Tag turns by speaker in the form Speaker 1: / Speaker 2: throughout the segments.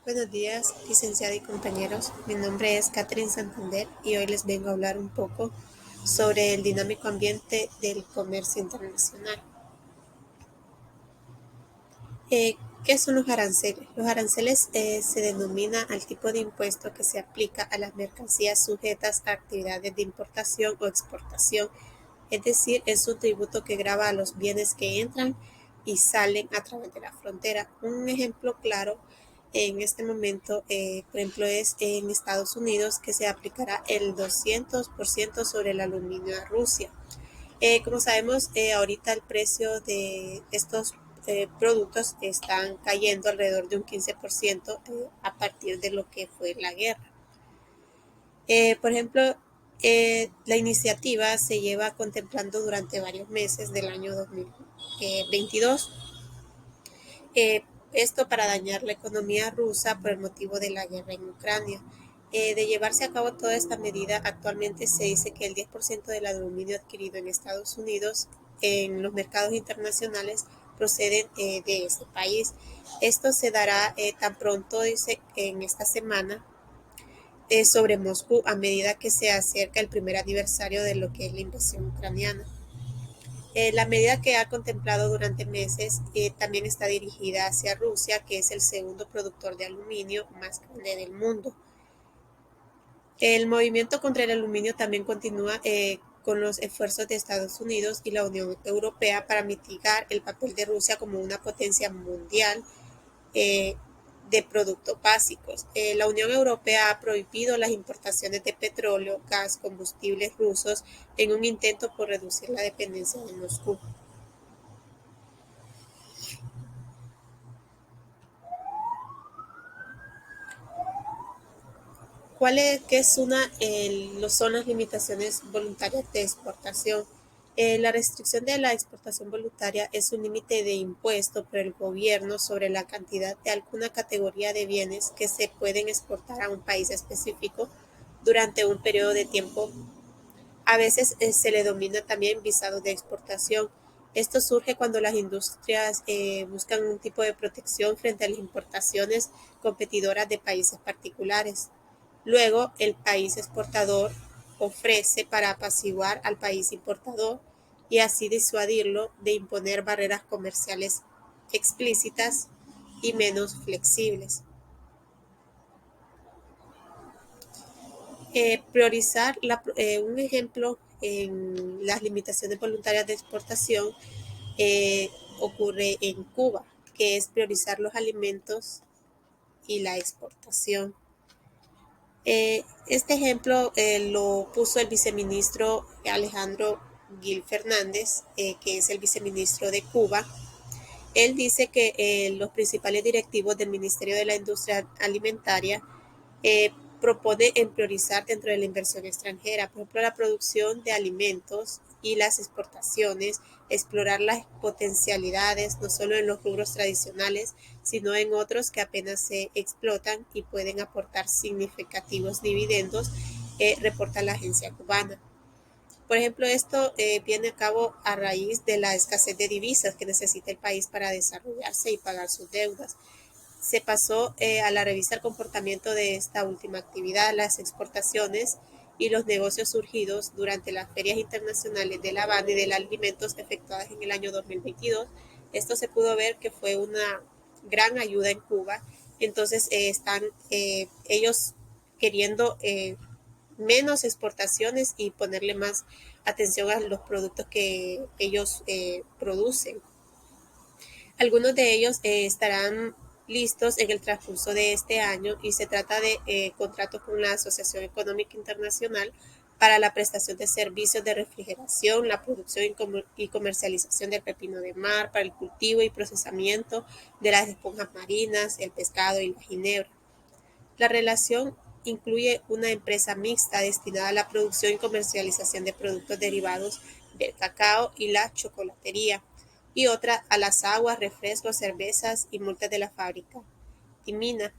Speaker 1: Buenos días, licenciada y compañeros. Mi nombre es Catherine Santander y hoy les vengo a hablar un poco sobre el dinámico ambiente del comercio internacional. Eh, ¿Qué son los aranceles? Los aranceles se denomina al tipo de impuesto que se aplica a las mercancías sujetas a actividades de importación o exportación, es decir, es un tributo que grava a los bienes que entran y salen a través de la frontera. Un ejemplo claro en este momento, por ejemplo, es en Estados Unidos que se aplicará el 200% sobre el aluminio a Rusia. Como sabemos, ahorita el precio de estos productos están cayendo alrededor de un 15% a partir de lo que fue la guerra. Por ejemplo, la iniciativa se lleva contemplando durante varios meses del año 2022. Esto para dañar la economía rusa por el motivo de la guerra en Ucrania. De llevarse a cabo toda esta medida, actualmente se dice que el 10% del aluminio adquirido en Estados Unidos en los mercados internacionales proceden de este país. Esto se dará tan pronto, dice, en esta semana sobre Moscú a medida que se acerca el primer aniversario de lo que es la invasión ucraniana. La medida que ha contemplado durante meses también está dirigida hacia Rusia, que es el segundo productor de aluminio más grande del mundo. El movimiento contra el aluminio también continúa con los esfuerzos de Estados Unidos y la Unión Europea para mitigar el papel de Rusia como una potencia mundial eh, de productos básicos. La Unión Europea ha prohibido las importaciones de petróleo, gas, combustibles rusos en un intento por reducir la dependencia de Moscú. ¿Qué son las limitaciones voluntarias de exportación? La restricción de la exportación voluntaria es un límite de impuesto por el gobierno sobre la cantidad de alguna categoría de bienes que se pueden exportar a un país específico durante un periodo de tiempo. A veces se le denomina también visado de exportación. Esto surge cuando las industrias buscan un tipo de protección frente a las importaciones competidoras de países particulares. Luego, el país exportador ofrece para apaciguar al país importador y así disuadirlo de imponer barreras comerciales explícitas y menos flexibles. Un ejemplo en las limitaciones voluntarias de exportación eh, ocurre en Cuba, que es priorizar los alimentos y la exportación. Este ejemplo lo puso el viceministro Alejandro Gil Fernández, que es el viceministro de Cuba. Él dice que los principales directivos del Ministerio de la Industria Alimentaria eh, propone en priorizar dentro de la inversión extranjera, por ejemplo, la producción de alimentos y las exportaciones, explorar las potencialidades no solo en los rubros tradicionales, sino en otros que apenas se explotan y pueden aportar significativos dividendos, reporta la agencia cubana. Por ejemplo, esto viene a cabo a raíz de la escasez de divisas que necesita el país para desarrollarse y pagar sus deudas. Se pasó a la revista el comportamiento de esta última actividad, las exportaciones y los negocios surgidos durante las ferias internacionales de La Habana y de los alimentos efectuadas en el año 2022. Esto se pudo ver que fue una gran ayuda en Cuba. Entonces están ellos queriendo menos exportaciones y ponerle más atención a los productos que ellos producen. Algunos de ellos estarán listos en el transcurso de este año y se trata de contratos con la Asociación Económica Internacional para la prestación de servicios de refrigeración, la producción y comercialización del pepino de mar, para el cultivo y procesamiento de las esponjas marinas, el pescado y la ginebra. La relación incluye una empresa mixta destinada a la producción y comercialización de productos derivados del cacao y la chocolatería, y otra a las aguas, refrescos, cervezas y multas de la fábrica y mina.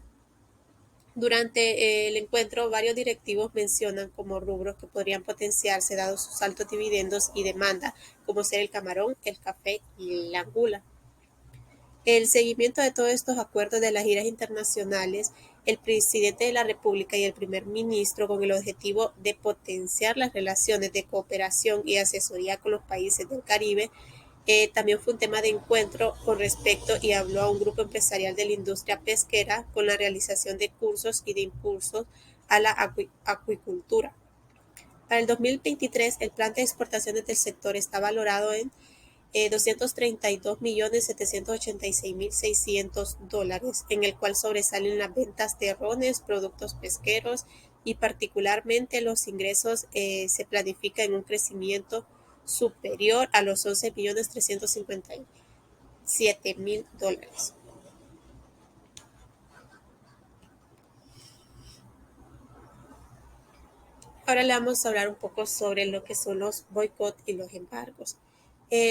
Speaker 1: Durante el encuentro, varios directivos mencionan como rubros que podrían potenciarse dados sus altos dividendos y demanda, como ser el camarón, el café y la angula. El seguimiento de todos estos acuerdos de las giras internacionales, el presidente de la República y el primer ministro, con el objetivo de potenciar las relaciones de cooperación y asesoría con los países del Caribe, también fue un tema de encuentro con respecto y habló a un grupo empresarial de la industria pesquera con la realización de cursos y de impulsos a la acuicultura. Para el 2023, el plan de exportaciones del sector está valorado en $232.786.600, en el cual sobresalen las ventas de rones, productos pesqueros y particularmente los ingresos se planifica en un crecimiento superior a los $11.357.000. Ahora le vamos a hablar un poco sobre lo que son los boicots y los embargos.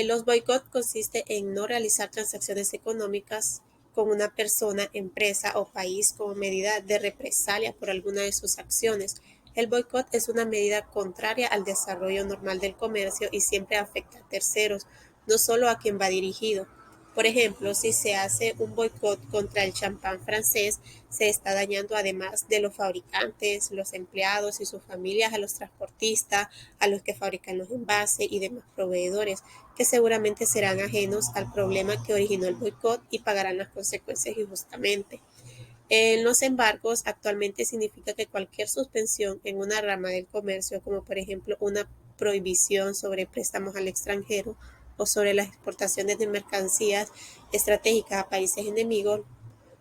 Speaker 1: Los boicots consisten en no realizar transacciones económicas con una persona, empresa o país como medida de represalia por alguna de sus acciones. El boicot es una medida contraria al desarrollo normal del comercio y siempre afecta a terceros, no solo a quien va dirigido. Por ejemplo, si se hace un boicot contra el champán francés, se está dañando además de los fabricantes, los empleados y sus familias, a los transportistas, a los que fabrican los envases y demás proveedores, que seguramente serán ajenos al problema que originó el boicot y pagarán las consecuencias injustamente. En los embargos, actualmente significa que cualquier suspensión en una rama del comercio, como por ejemplo una prohibición sobre préstamos al extranjero o sobre las exportaciones de mercancías estratégicas a países enemigos,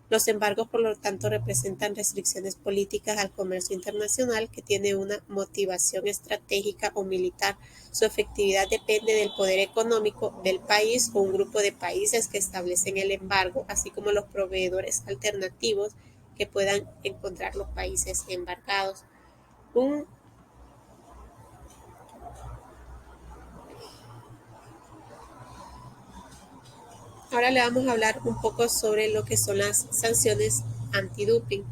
Speaker 1: los embargos, por lo tanto, representan restricciones políticas al comercio internacional que tiene una motivación estratégica o militar. Su efectividad depende del poder económico del país o un grupo de países que establecen el embargo, así como los proveedores alternativos que puedan encontrar los países embargados. Un Ahora le vamos a hablar un poco sobre lo que son las sanciones antidoping.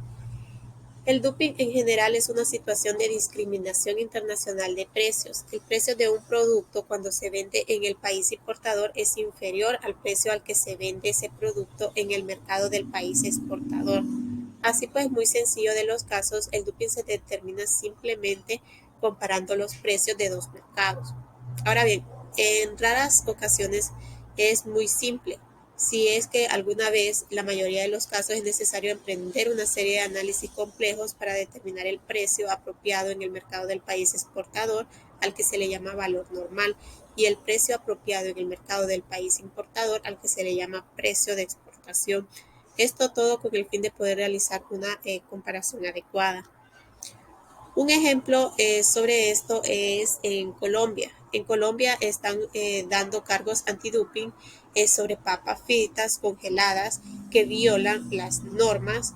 Speaker 1: El doping en general es una situación de discriminación internacional de precios. El precio de un producto cuando se vende en el país importador es inferior al precio al que se vende ese producto en el mercado del país exportador. Así pues, muy sencillo de los casos, el doping se determina simplemente comparando los precios de dos mercados. Ahora bien, en raras ocasiones es muy simple. Si es que alguna vez, la mayoría de los casos es necesario emprender una serie de análisis complejos para determinar el precio apropiado en el mercado del país exportador, al que se le llama valor normal, y el precio apropiado en el mercado del país importador, al que se le llama precio de exportación. Esto todo con el fin de poder realizar una comparación adecuada. Un ejemplo sobre esto es en Colombia. En Colombia están dando cargos antidoping sobre papas fritas congeladas que violan las normas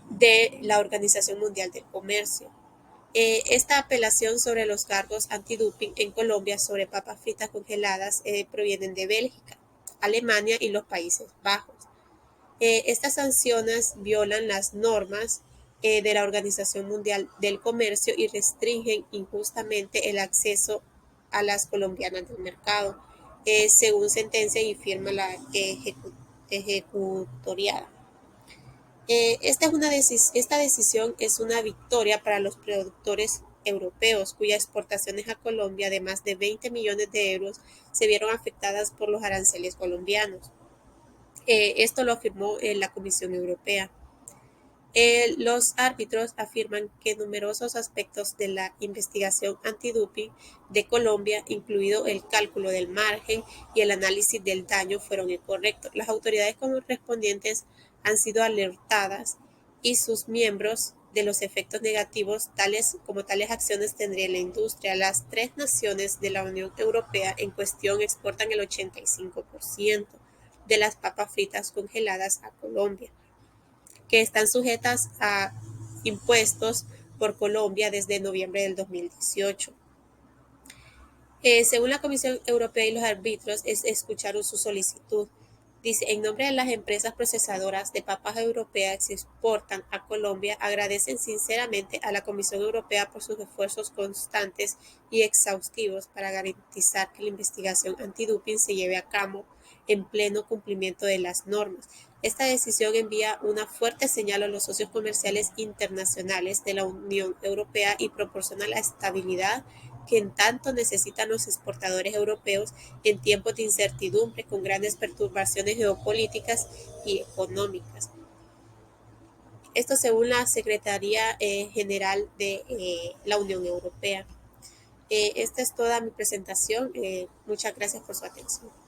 Speaker 1: de la Organización Mundial del Comercio. Esta apelación sobre los cargos antidoping en Colombia sobre papas fritas congeladas provienen de Bélgica, Alemania y los Países Bajos. Estas sanciones violan las normas de la Organización Mundial del Comercio y restringen injustamente el acceso a las colombianas del mercado, según sentencia y firma la ejecutoriada. Esta decisión es una victoria para los productores europeos, cuyas exportaciones a Colombia de más de 20 millones de euros se vieron afectadas por los aranceles colombianos. Esto lo afirmó la Comisión Europea. Los árbitros afirman que numerosos aspectos de la investigación antidoping de Colombia, incluido el cálculo del margen y el análisis del daño, fueron incorrectos. Las autoridades correspondientes han sido alertadas y sus miembros de los efectos negativos tales acciones tendría la industria. Las tres naciones de la Unión Europea en cuestión exportan el 85% de las papas fritas congeladas a Colombia, que están sujetas a impuestos por Colombia desde noviembre del 2018. Según la Comisión Europea y los árbitros, escucharon su solicitud. Dice, en nombre de las empresas procesadoras de papas europeas que se exportan a Colombia, agradecen sinceramente a la Comisión Europea por sus esfuerzos constantes y exhaustivos para garantizar que la investigación antidoping se lleve a cabo en pleno cumplimiento de las normas. Esta decisión envía una fuerte señal a los socios comerciales internacionales de la Unión Europea y proporciona la estabilidad que en tanto necesitan los exportadores europeos en tiempos de incertidumbre con grandes perturbaciones geopolíticas y económicas. Esto según la Secretaría General de la Unión Europea. Esta es toda mi presentación. Muchas gracias por su atención.